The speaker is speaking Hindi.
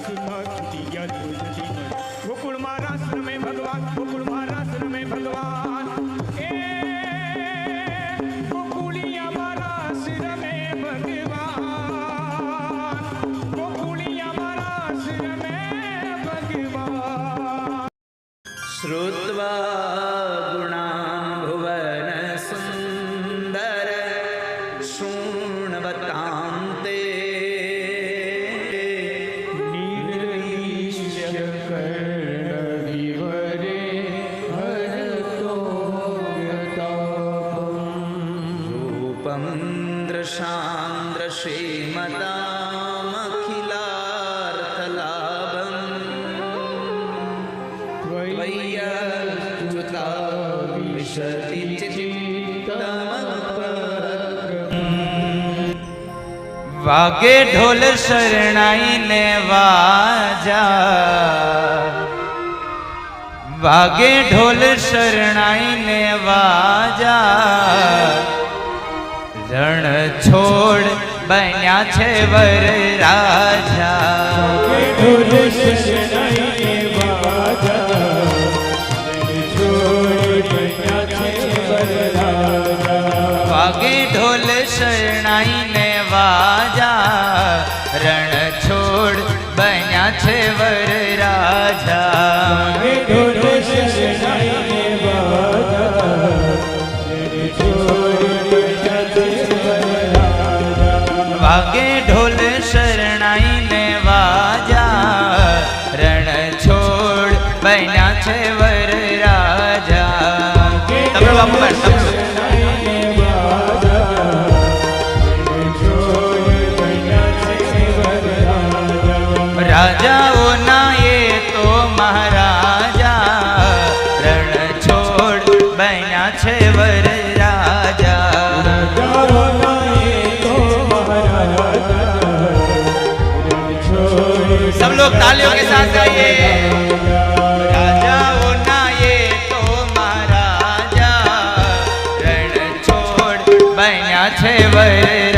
सुना छूटी गया धूल नदी में गोकुल महाराष्ट्र में भगवान गोकुल महाराष्ट्र में भगवान गोकुलिया महाराष्ट्र में भगवान गोकुलिया महाराष्ट्र में भगवान श्रुत्वा गुणान् भुवन सुंदर शृण्वतां ते निर्विश्य कर्णविवरे हरतो व्यतापम् रूपं दृशां दृशीमतामखिलार्थलाभम् त्वय्यच्युता विशति वागे ढोल शरणाई ने वाजा वागे ढोल शरणाई ने वाजा रण छोड़ बन्या छे वर राजा ढोल शरणाई ने वाजा रण छोड़ बन्या छे वर राजा वागे ढोल शरणाई ने वाजा रण छोड़ बन्या छे वर राजा ढोल शरणाई ने वाजा रण छोड़ बन्या छे वर राजा वागे ढोल शरणाई ने वाजा रण छोड़ बन्या छे वर राजा तबलो बापू बैठ राजाओ ना ये तो महाराजा रण छोड़ बन्या छे वर राजा राजाओ ना ये तो महाराजा रण छोड़ सब लोग तालियों के साथ गाइए राजाओ ना ये तो महाराजा रण छोड़ बन्या छे वर